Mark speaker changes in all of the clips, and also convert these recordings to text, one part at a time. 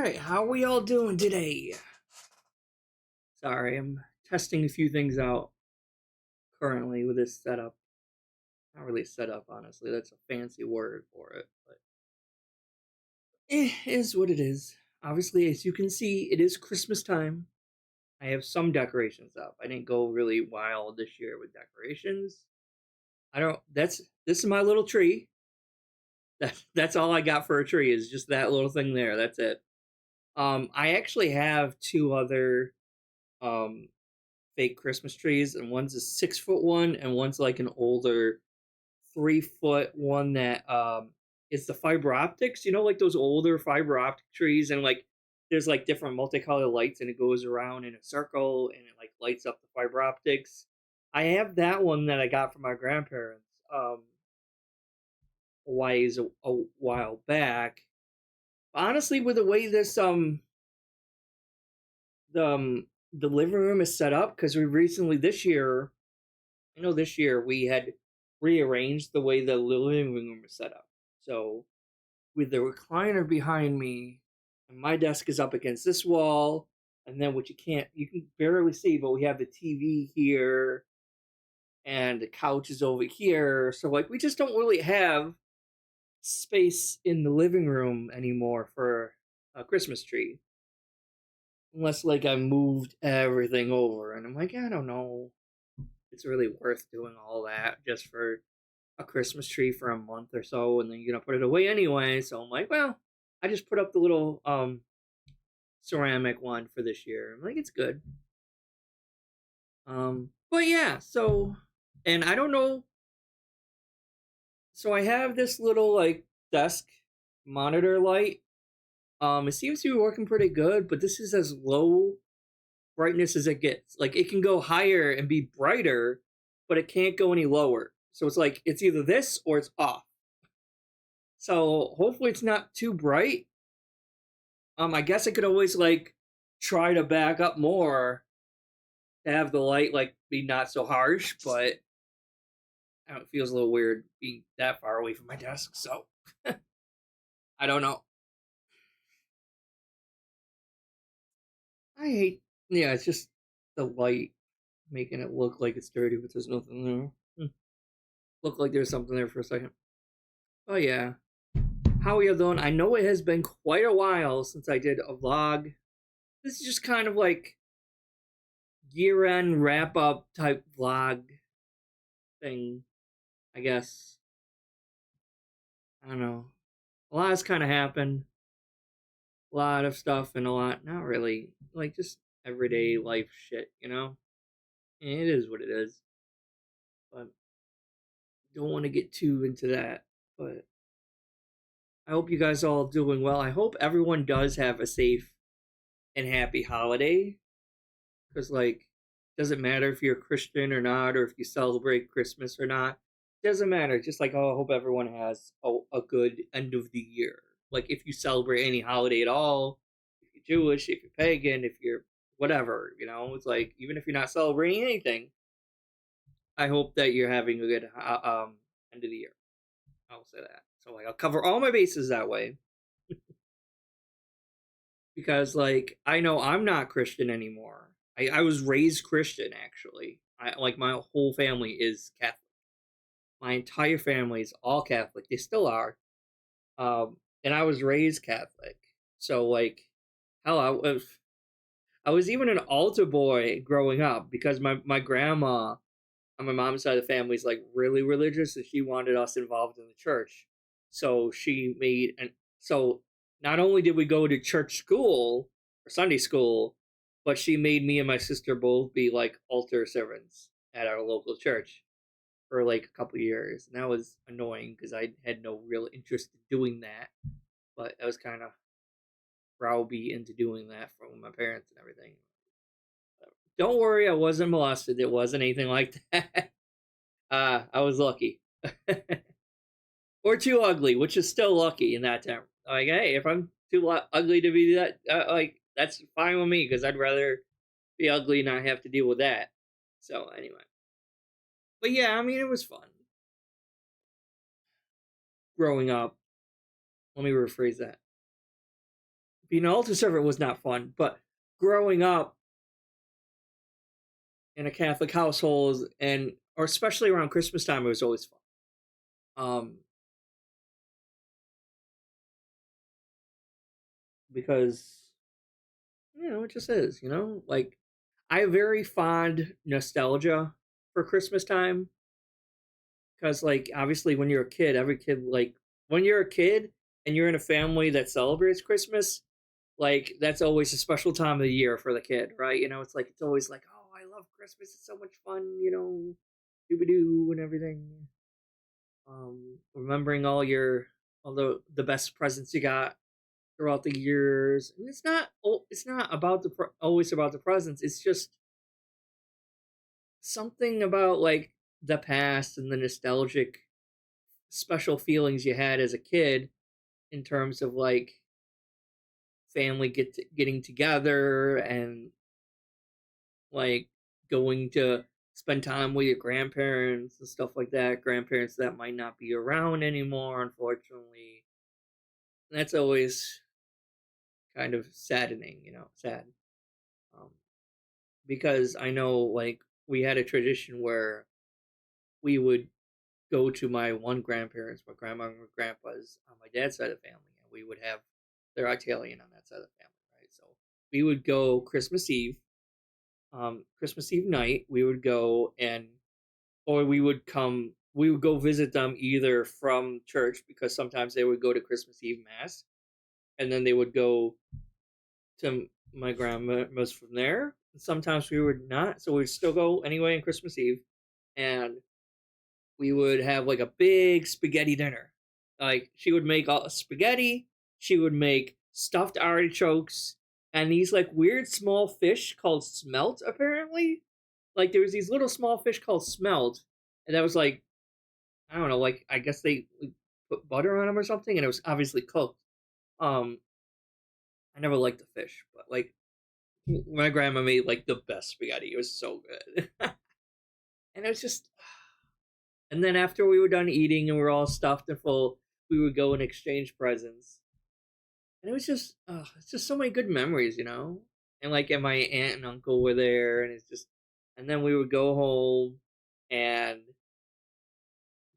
Speaker 1: Alright, how are we all doing today? Sorry, I'm testing a few things out currently with this setup. Not really setup, honestly. That's a fancy word for it, but it is what it is. Obviously, as you can see, it is Christmas time. I have some decorations up. I didn't go really wild this year with decorations. I don't. This is my little tree. That's all I got for a tree is just that little thing there. That's it. I actually have two other um fake Christmas trees, and one's a 6 foot one, and one's like an older 3 foot one that is the fiber optics. You know, like those older fiber optic trees, and like there's like different multicolored lights, and it goes around in a circle, and it like lights up the fiber optics. I have that one that I got from my grandparents a while back. Honestly, with the way the living room is set up, because we recently this year I know this year we had rearranged the way the living room is set up. So with the recliner behind me, and my desk is up against this wall, and then what you can barely see, but we have the TV here, and the couch is over here. So like we just don't really have space in the living room anymore for a Christmas tree. Unless like I moved everything over, and I'm like, I don't know, it's really worth doing all that just for a Christmas tree for a month or so, and then you're gonna put it away anyway. So I'm like, well, I just put up the little ceramic one for this year. I'm like, it's good. But yeah, so and I don't know. So I have this little like desk monitor light. It seems to be working pretty good, but this is as low brightness as it gets. Like it can go higher and be brighter, but it can't go any lower. So it's like it's either this or it's off. So hopefully it's not too bright. I guess I could always like try to back up more to have the light like be not so harsh, but I don't, it feels a little weird being that far away from my desk. So I don't know. I hate. Yeah, it's just the light making it look like it's dirty, but there's nothing there. Look like there's something there for a second. Oh yeah. How are you doing? I know it has been quite a while since I did a vlog. This is just kind of like year end wrap up type vlog thing, I guess. I don't know. A lot has kind of happened. A lot of stuff and a lot, not really, like just everyday life shit, you know? And it is what it is. But don't want to get too into that. But I hope you guys are all doing well. I hope everyone does have a safe and happy holiday. Because, like, doesn't matter if you're a Christian or not, or if you celebrate Christmas or not. Doesn't matter. Just like, oh, I hope everyone has a good end of the year. Like, if you celebrate any holiday at all, if you're Jewish, if you're pagan, if you're whatever, you know, it's like, even if you're not celebrating anything, I hope that you're having a good end of the year. I'll say that. So, like, I'll cover all my bases that way. Because, like, I know I'm not Christian anymore. I was raised Christian, actually. Like, my whole family is Catholic. My entire family is all Catholic. They still are. And I was raised Catholic. So, like, hell, I was even an altar boy growing up because my grandma on my mom's side of the family is like really religious, and she wanted us involved in the church. So she made and so not only did we go to church school or Sunday school, but she made me and my sister both be like altar servants at our local church for like a couple of years, and that was annoying because I had no real interest in doing that. But I was kind of browbeat into doing that from my parents and everything. Don't worry, I wasn't molested. It wasn't anything like that. I was lucky. Or too ugly, which is still lucky in that term. Like, hey, if I'm too ugly to be that, like, that's fine with me because I'd rather be ugly and not have to deal with that. So, anyway. But yeah, I mean, it was fun growing up. Let me rephrase that. being an altar server was not fun, but growing up in a Catholic household and or especially around Christmas time, it was always fun. Um, because it just is. Like I have very fond nostalgia for Christmas time because, like, obviously, when you're a kid, every kid like when you're a kid and you're in a family that celebrates Christmas, like that's always a special time of the year for the kid, right? It's like it's always like, oh, I love Christmas. It's so much fun, doo doo and everything. Remembering all the best presents you got throughout the years, and it's not about always about the presents. It's just something about like the past and the nostalgic special feelings you had as a kid in terms of like family getting together and like going to spend time with your grandparents and stuff like that. Grandparents that might not be around anymore, unfortunately. And that's always kind of saddening, sad. Um, because I know like we had a tradition where we would go to my one grandparents, my grandma and grandpa's on my dad's side of the family, and we would have they're Italian on that side of the family, right? So we would go Christmas Eve night. We would go and or we would go visit them either from church because sometimes they would go to Christmas Eve mass, and then they would go to my grandma's from there. Sometimes we would not, so we'd still go anyway on Christmas Eve, and we would have like a big spaghetti dinner. Like she would make all spaghetti, she would make stuffed artichokes, and these like weird small fish called smelt. Apparently, like there was these little small fish called smelt, and that was like I don't know, like I guess they like, put butter on them or something, and it was obviously cooked. Um, I never liked the fish, but like my grandma made like the best spaghetti. It was so good. And it was just and then after we were done eating and we are all stuffed and full, we would go and exchange presents. And it was just it's just so many good memories. And like and my aunt and uncle were there and it's just and then we would go home and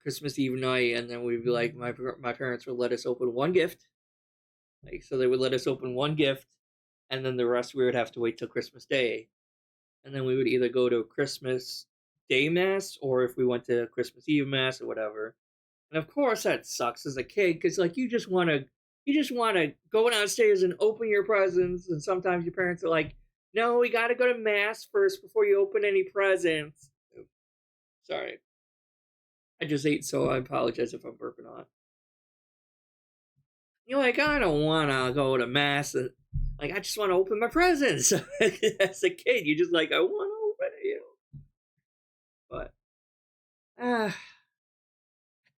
Speaker 1: Christmas Eve night and then we'd be like my parents would let us open one gift. Like so they would let us open one gift and then the rest we would have to wait till Christmas Day. And then we would either go to Christmas Day Mass or if we went to Christmas Eve Mass or whatever. And of course that sucks as a kid because like you just want to go downstairs and open your presents and sometimes your parents are like, no, we got to go to mass first before you open any presents. Sorry, I just ate, so I apologize if I'm burping on. You're like, I don't want to go to mass. Like, I just want to open my presents. As a kid, you just like, I want to open it. But, uh,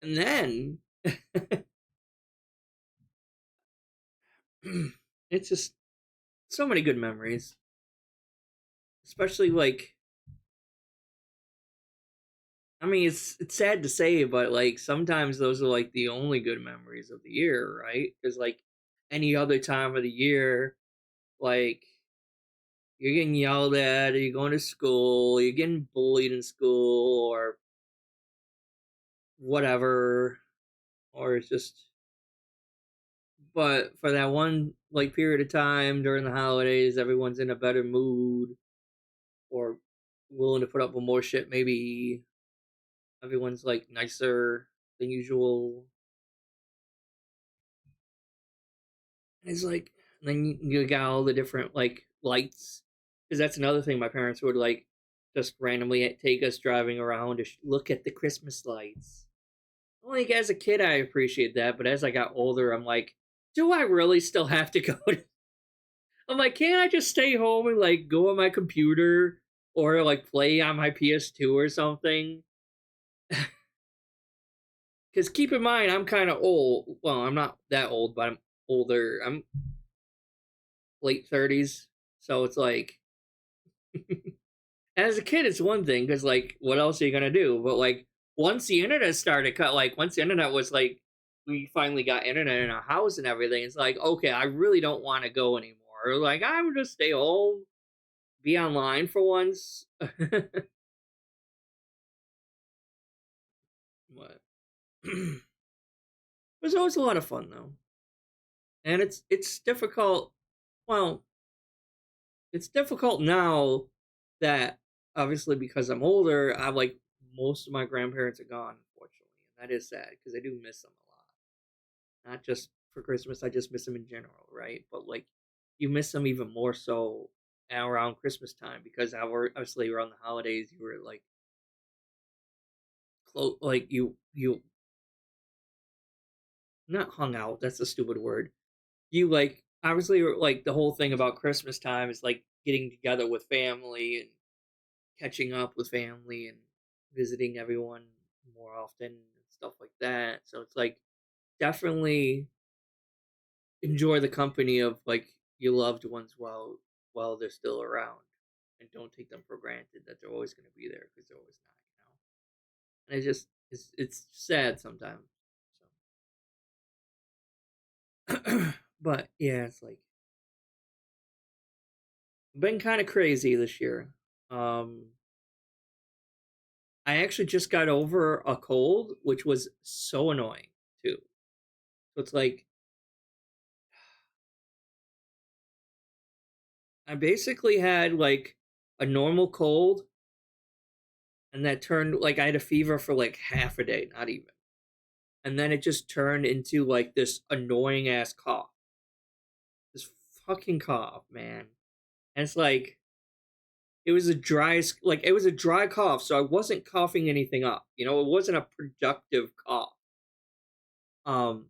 Speaker 1: and then it's just so many good memories. Especially like, I mean, it's sad to say, but like sometimes those are like the only good memories of the year, right? Because like any other time of the year, like you're getting yelled at, or you're going to school, you're getting bullied in school, or whatever, or it's just. But for that one like period of time during the holidays, everyone's in a better mood or willing to put up with more shit. Maybe everyone's like nicer than usual. And it's like then you got all the different like lights because that's another thing my parents would like just randomly take us driving around to look at the Christmas lights. Like as a kid, I appreciate that, but as I got older, I'm like, do I really still have to go? I'm like, can't I just stay home and like go on my computer or like play on my PS2 or something? Because keep in mind, I'm kind of old. Well, I'm not that old, but I'm older. I'm late 30s, so it's like as a kid, it's one thing because like, what else are you gonna do? But like, once the internet started, once the internet was like we finally got internet in our house and everything, it's like, okay, I really don't want to go anymore. Like, I would just stay home, be online for once. But it was always a lot of fun though, and it's difficult. Well, it's difficult now that obviously because I'm older, I like most of my grandparents are gone, unfortunately, and that is sad because I do miss them a lot. Not just for Christmas, I just miss them in general, right? But like, you miss them even more so around Christmas time because obviously around the holidays you were like like you not hung out. That's a stupid word. You like obviously like the whole thing about Christmas time is like getting together with family and catching up with family and visiting everyone more often and stuff like that. So it's like definitely enjoy the company of like your loved ones while they're still around, and don't take them for granted that they're always going to be there because they're always not. And it just it's sad sometimes. So, but yeah, it's like been kind of crazy this year. Um, I actually just got over a cold, which was so annoying too. So it's like I basically had like a normal cold, and that turned like I had a fever for like half a day, not even. And then it just turned into like this annoying ass cough. This fucking cough, man. And it's like it was a dry cough, so I wasn't coughing anything up. You know, it wasn't a productive cough. Um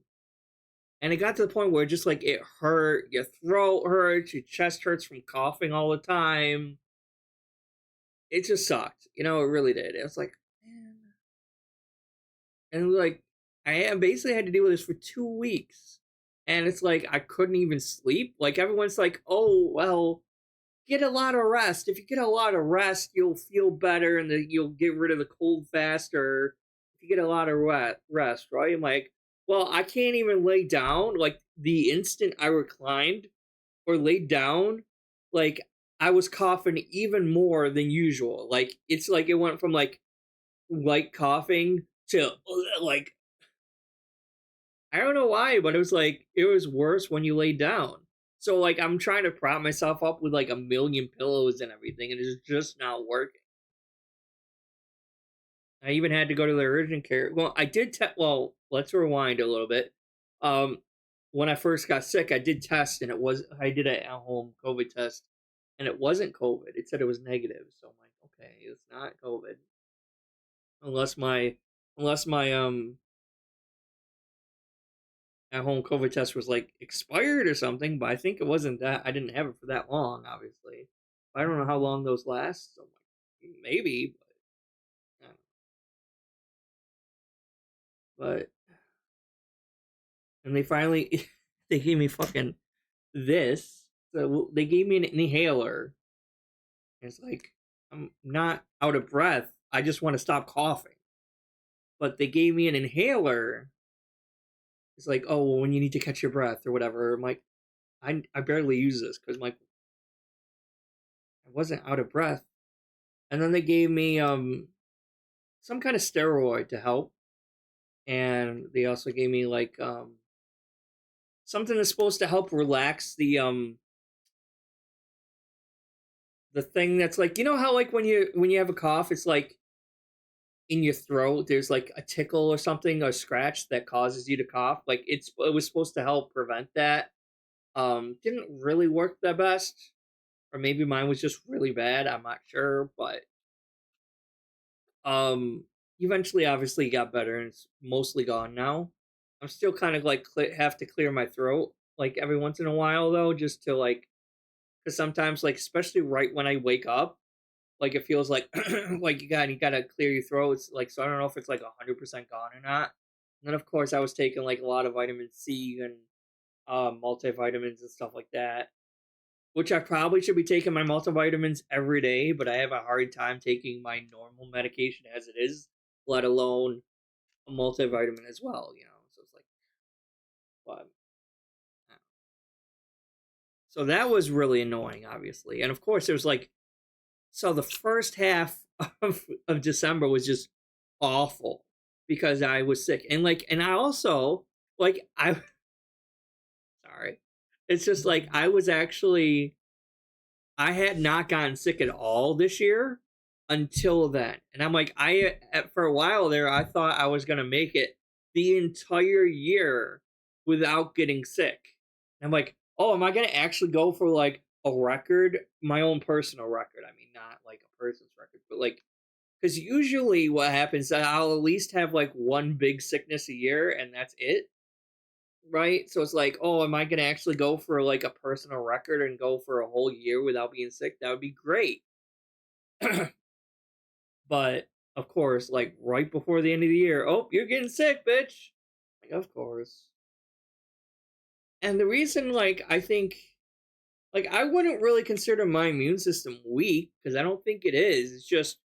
Speaker 1: and it got to the point where just like it hurt, your throat hurts, your chest hurts from coughing all the time. It just sucked. You know, it really did. It was like, man. And like I basically had to deal with this for 2 weeks. And it's like I couldn't even sleep. Like everyone's like, oh well, get a lot of rest. If you get a lot of rest, you'll feel better and you'll get rid of the cold faster. If you get a lot of rest, right? I'm like, well, I can't even lay down. Like the instant I reclined or laid down, like I was coughing even more than usual. Like it's like it went from like light coughing to like I don't know why, but it was like it was worse when you laid down. So like I'm trying to prop myself up with like a million pillows and everything, and it's just not working. I even had to go to the urgent care. Well, I did. Well, let's rewind a little bit. Um, when I first got sick, I did test, and it was I did a at-home COVID test, and it wasn't COVID. It said it was negative. So I'm like, okay, it's not COVID, unless my at home COVID test was like expired or something, but I think it wasn't that. I didn't have it for that long, obviously. I don't know how long those last. So like, maybe, but and they finally they gave me fucking this. So they gave me an inhaler. It's like I'm not out of breath. I just want to stop coughing. But they gave me an inhaler. It's like, oh, well, when you need to catch your breath or whatever. I'm like, I barely use this because like I wasn't out of breath. And then they gave me some kind of steroid to help, and they also gave me like something that's supposed to help relax the thing that's like you know how like when you have a cough, it's like in your throat there's like a tickle or something or scratch that causes you to cough. Like it was supposed to help prevent that. Didn't really work the best, or maybe mine was just really bad. I'm not sure, but Um, eventually, obviously, got better, and it's mostly gone now. I'm still kind of like have to clear my throat like every once in a while though, just to like because sometimes like especially right when I wake up, like it feels like like you gotta clear your throat. It's like so I don't know if it's like 100% gone or not. And then of course I was taking like a lot of vitamin C and multivitamins and stuff like that, which I probably should be taking my multivitamins every day, but I have a hard time taking my normal medication as it is, let alone a multivitamin as well, you know. So it's like So that was really annoying, obviously. And of course, it was like, so the first half of December was just awful because I was sick. And like, and I also, like, sorry. It's just like, I had not gotten sick at all this year until then. And I'm like, for a while there, I thought I was going to make it the entire year without getting sick. And I'm like, oh, am I going to actually go for like a record, my own personal record? I mean, not like a person's record, but like, because usually what happens, I'll at least have like one big sickness a year and that's it. Right? So it's like, oh, am I going to actually go for like a personal record and go for a whole year without being sick? That would be great. But of course, like right before the end of the year, oh, you're getting sick, bitch. Like, of course. And the reason, like, I think, like, I wouldn't really consider my immune system weak because I don't think it is. It's just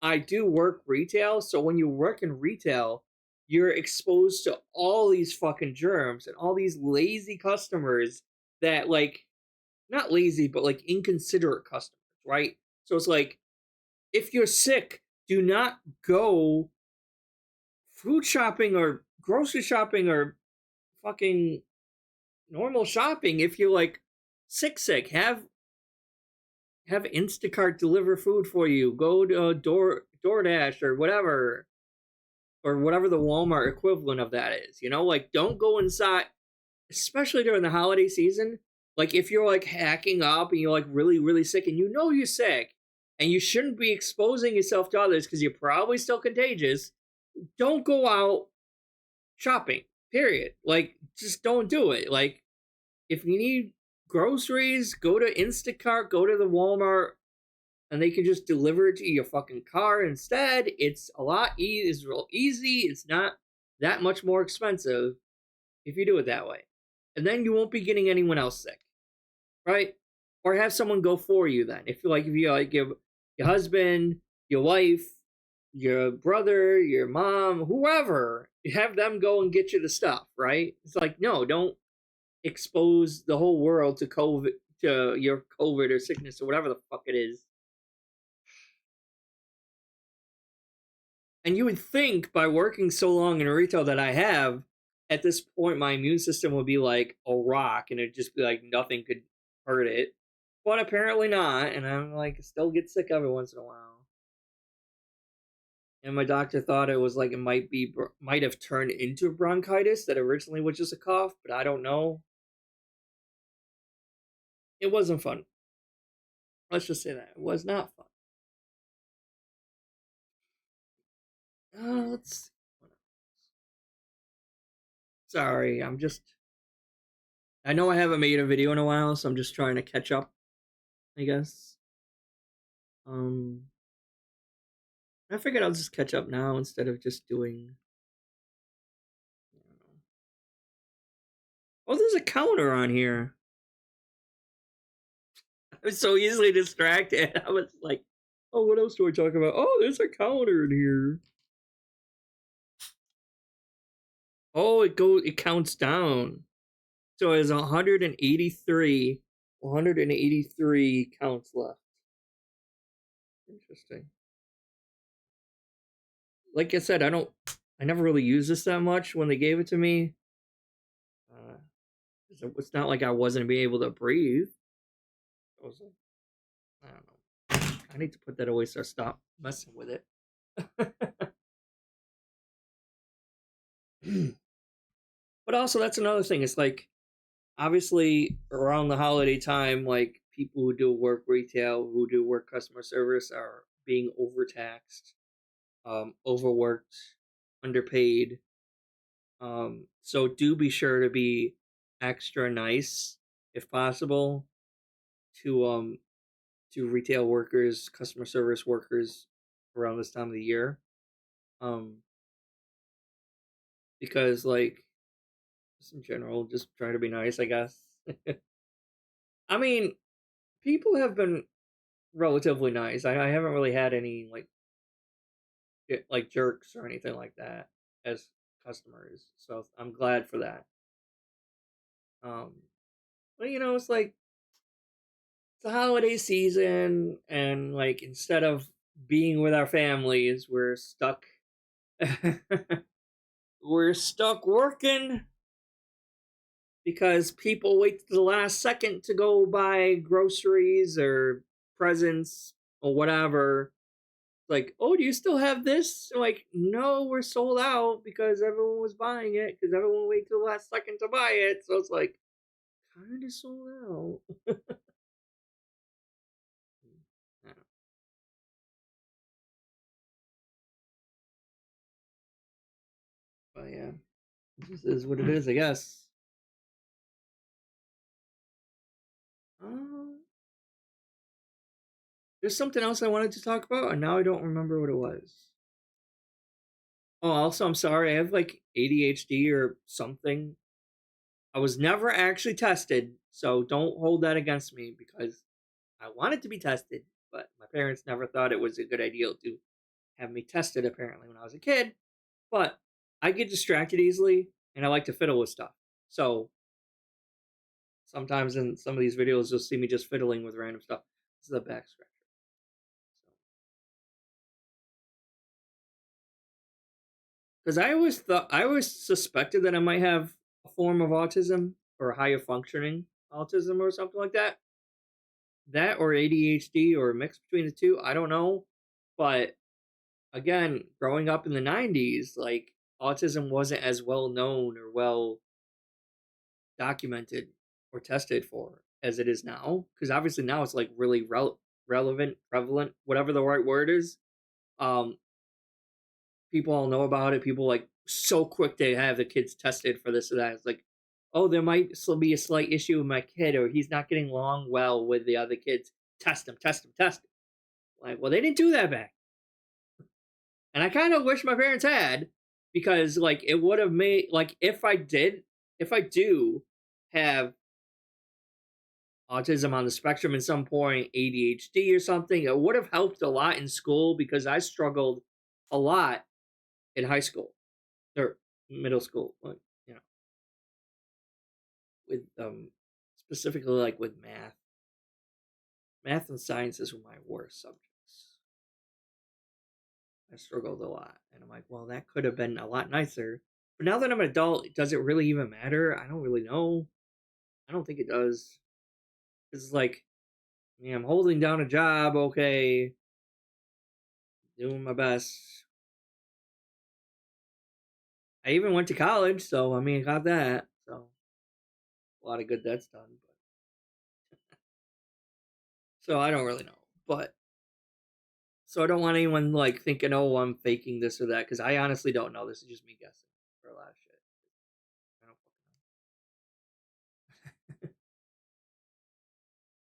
Speaker 1: I do work retail. So when you work in retail, you're exposed to all these fucking germs and all these lazy customers that, like, not lazy, but like inconsiderate customers, right? So it's like, if you're sick, do not go food shopping or grocery shopping or fucking normal shopping if you're like sick. Have Instacart deliver food for you. Go to DoorDash or whatever the Walmart equivalent of that is. You know, like don't go inside, especially during the holiday season. Like if you're like hacking up and you're like really sick and you know you're sick and you shouldn't be exposing yourself to others because you're probably still contagious, don't go out shopping. Period. Like just don't do it. Like if you need groceries, go to Instacart, go to the Walmart, and they can just deliver it to your fucking car instead. It's a lot easy. It's real easy. It's not that much more expensive if you do it that way. And then you won't be getting anyone else sick, right? Or have someone go for you then. If you like your husband, your wife, your brother, your mom, whoever, you have them go and get you the stuff, right? It's like, no, don't expose the whole world to COVID, to your COVID or sickness or whatever the fuck it is. And you would think by working so long in retail that I have, at this point, my immune system would be like a rock and it'd just be like nothing could hurt it. But apparently not. And I'm like, still get sick every once in a while. And my doctor thought it was like it might have turned into bronchitis that originally was just a cough, but I don't know. It wasn't fun. Let's just say that it was not fun. Let's see. Sorry, I know I haven't made a video in a while, so I'm just trying to catch up, I guess. Um, I figured I'll just catch up now instead of just doing. I don't know. Oh, there's a counter on here. I was so easily distracted. I was like, oh, what else do I talk about? Oh, there's a counter in here. Oh, it counts down. So it's 183 counts left. Interesting. Like I said, I never really used this that much when they gave it to me. Uh, it's not like I wasn't being able to breathe. I was like, I don't know. I need to put that away so I stop messing with it. But also, that's another thing. It's like, obviously, around the holiday time, like people who do work retail, who do work customer service, are being overtaxed, overworked, underpaid. So do be sure to be extra nice, if possible, to retail workers, customer service workers around this time of the year. Um, because like just in general, just try to be nice, I guess. I mean, people have been relatively nice. I haven't really had any like jerks or anything like that as customers, so I'm glad for that. Um, but it's like the holiday season, and like instead of being with our families, we're stuck. We're stuck working because people wait to the last second to go buy groceries or presents or whatever. Like, oh, do you still have this? Like, no, we're sold out because everyone was buying it because everyone waited till the last second to buy it. So it's like, kind of sold out. Yeah, but yeah, this is what it is, I guess. Um, there's something else I wanted to talk about, and now I don't remember what it was. Oh, also, I'm sorry, I have like ADHD or something. I was never actually tested, so don't hold that against me because I wanted to be tested, but my parents never thought it was a good idea to have me tested apparently when I was a kid. But I get distracted easily and I like to fiddle with stuff. So sometimes in some of these videos you'll see me just fiddling with random stuff. This is a back scratcher. Because I always suspected that I might have a form of autism or higher functioning autism or something like that. That or ADHD or a mix between the two. I don't know. But again, growing up in the 90s, like autism wasn't as well known or well documented or tested for as it is now. Because obviously now it's like really relevant, prevalent, whatever the right word is. Um, People all know about it. People like so quick to have the kids tested for this or that. It's like, oh, there might still be a slight issue with my kid, or he's not getting along well with the other kids. Test him, test him, test him. Like, well, they didn't do that back, and I kind of wish my parents had, because like it would have made like if I do have autism on the spectrum at some point, ADHD or something, it would have helped a lot in school because I struggled a lot in high school or middle school, like, you know, with specifically like with math. Math and sciences were my worst subjects. I struggled a lot, and I'm like, well, that could have been a lot nicer. But now that I'm an adult, does it really even matter? I don't really know. I don't think it does. It's like, yeah, I'm holding down a job, okay, doing my best. I even went to college, so I mean, I got that. So a lot of good that's done. But so I don't really know. But so I don't want anyone like thinking, oh, I'm faking this or that, because I honestly don't know. This is just me guessing for a lot of shit. I don't fucking know.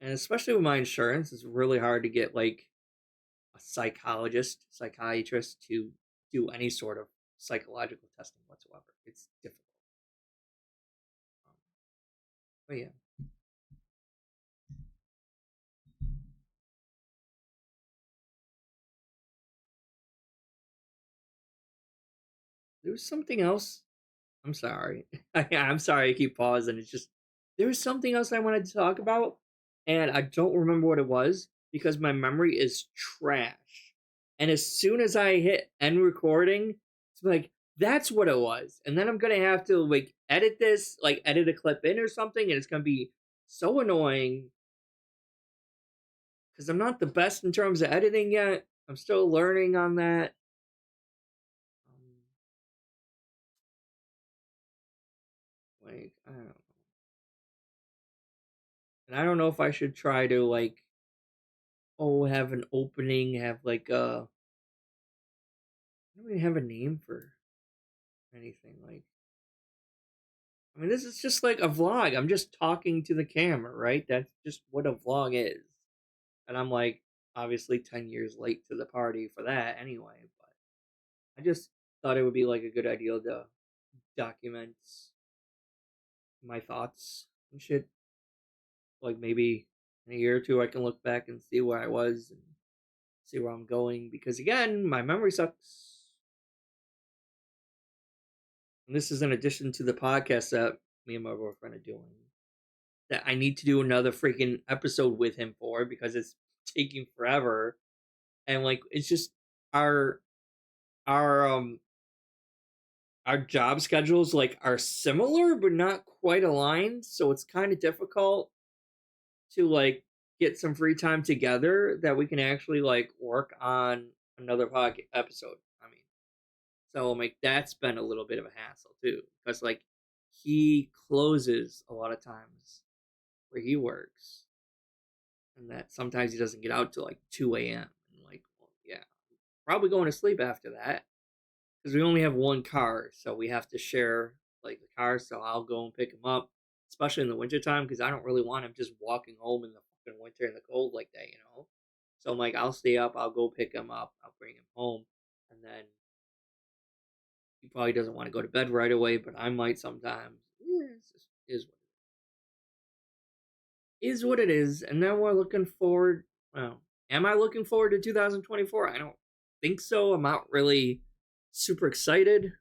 Speaker 1: And especially with my insurance, it's really hard to get like a psychologist, psychiatrist to do any sort of psychological testing whatsoever. It's difficult. Um, but yeah, there was something else. I'm sorry. I'm sorry I keep pausing. It's just there was something else I wanted to talk about, and I don't remember what it was because my memory is trash. And as soon as I hit end recording, it's like that's what it was. And then I'm gonna have to like edit this, like edit a clip in or something, and it's gonna be so annoying because I'm not the best in terms of editing yet. I'm still learning on that. Um, like I don't know. And I don't know if I should try to like, oh, have an opening, have like a, I don't even have a name for anything. Like, I mean, this is just like a vlog. I'm just talking to the camera, right? That's just what a vlog is. And I'm like, obviously 10 years late to the party for that anyway. But I just thought it would be like a good idea to document my thoughts and shit. Like maybe in a year or two, I can look back and see where I was and see where I'm going. Because again, my memory sucks. And this is in addition to the podcast that me and my girlfriend are doing. that I need to do another freaking episode with him for because it's taking forever. And like it's just our our um our job schedules like are similar but not quite aligned, so it's kind of difficult to like get some free time together that we can actually like work on another podcast episode. I mean, so like that's been a little bit of a hassle too because like he closes a lot of times where he works, and that sometimes he doesn't get out till like 2 a.m. And like, well, yeah, probably going to sleep after that because we only have one car, so we have to share like the car. So I'll go and pick him up, especially in the wintertime, because I don't really want him just walking home in the fucking winter in the cold like that, you know. So I'm like, I'll stay up, I'll go pick him up, I'll bring him home, and then he probably doesn't want to go to bed right away, but I might sometimes. Yeah, it's just, is what it is. And then we're looking forward. Well, am I looking forward to 2024? I don't think so. I'm not really super excited.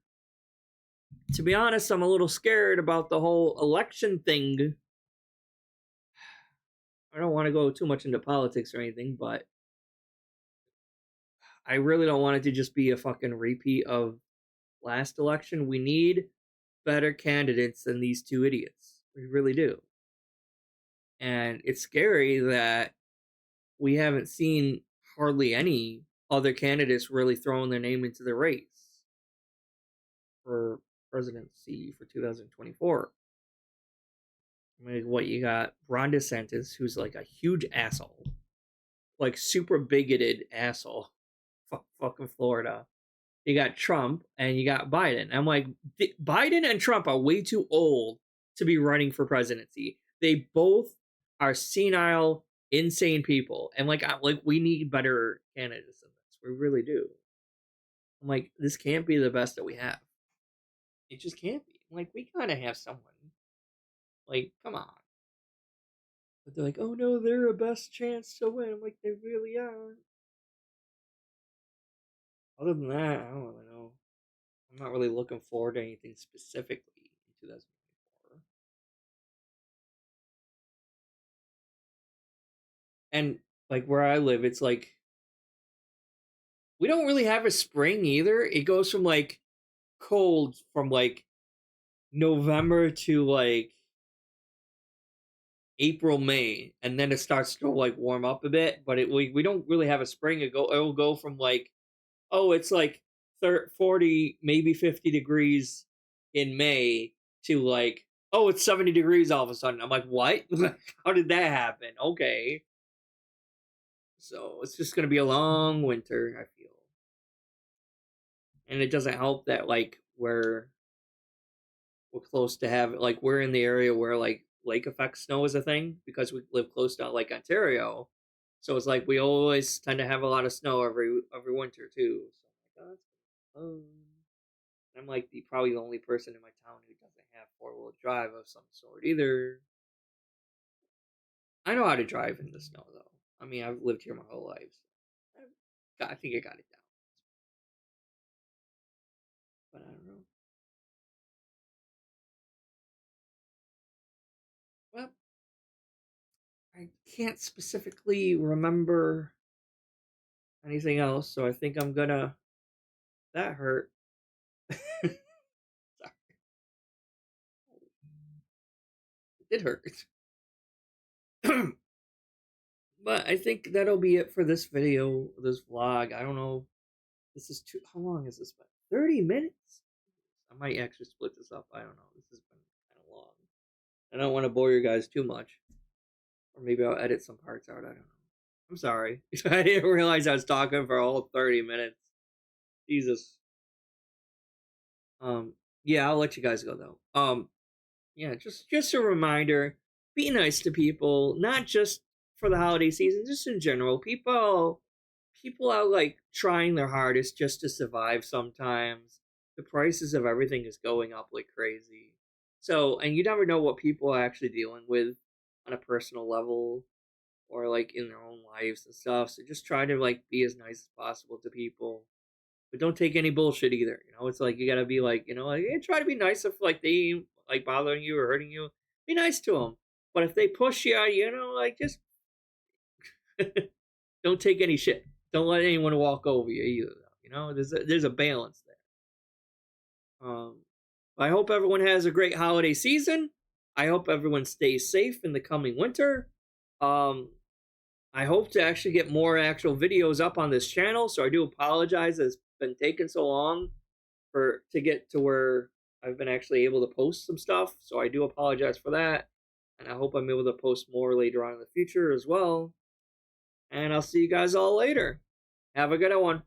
Speaker 1: To be honest, I'm a little scared about the whole election thing. I don't want to go too much into politics or anything, but I really don't want it to just be a fucking repeat of last election. We need better candidates than these two idiots. We really do. And it's scary that we haven't seen hardly any other candidates really throwing their name into the race for presidency for 2024. I mean, what you got? Ron DeSantis, who's like a huge asshole, like super bigoted asshole. Fucking Florida. You got Trump and you got Biden. I'm like, Biden and Trump are way too old to be running for presidency. They both are senile, insane people, and like we need better candidates than this. We really do. I'm like, this can't be the best that we have. It just can't be. Like, we gotta have someone. Like, come on. But they're like, oh no, they're a best chance to win. I'm like, they really are. Other than that, I don't really know. I'm not really looking forward to anything specifically in 2024. And like where I live, it's like we don't really have a spring either. It goes from like cold from like November to like April, May, and then it starts to like warm up a bit. But we don't really have a spring. It will go from like, oh, it's like 30, 40, maybe 50 degrees in May to like, oh, it's 70 degrees all of a sudden. I'm like, what? How did that happen? Okay. So it's just gonna be a long winter, I feel. And it doesn't help that like we're close to have like we're in the area where like lake effect snow is a thing because we live close to Lake Ontario. So it's like we always tend to have a lot of snow every winter too. So I'm like, oh, I'm like probably the only person in my town who doesn't have 4-wheel drive of some sort either. I know how to drive in the snow though. I mean, I've lived here my whole life. So I think I got it down. But I don't know. Well, I can't specifically remember anything else, so I think I'm gonna. That hurt. It did hurt. But I think that'll be it for this video, this vlog. I don't know. This is too. How long has this been? 30 minutes? I might actually split this up. I don't know. This has been kind of long. I don't want to bore you guys too much. Or maybe I'll edit some parts out. I don't know. I'm sorry. I didn't realize I was talking for a whole 30 minutes. Jesus. Yeah, I'll let you guys go though. Yeah, just a reminder, be nice to people, not just for the holiday season, just in general. People are like trying their hardest just to survive sometimes. The prices of everything is going up like crazy. So, and you never know what people are actually dealing with on a personal level or like in their own lives and stuff. So just try to like be as nice as possible to people. But don't take any bullshit either. You know, it's like you gotta be like, you know, like try to be nice if like they like bothering you or hurting you. Be nice to them. But if they push you, like just don't take any shit. Don't let anyone walk over you either. There's a balance there. I hope everyone has a great holiday season. I hope everyone stays safe in the coming winter. Um, I hope to actually get more actual videos up on this channel. So I do apologize. It's been taking so long to get to where I've been actually able to post some stuff. So I do apologize for that. And I hope I'm able to post more later on in the future as well. And I'll see you guys all later. Have a good one.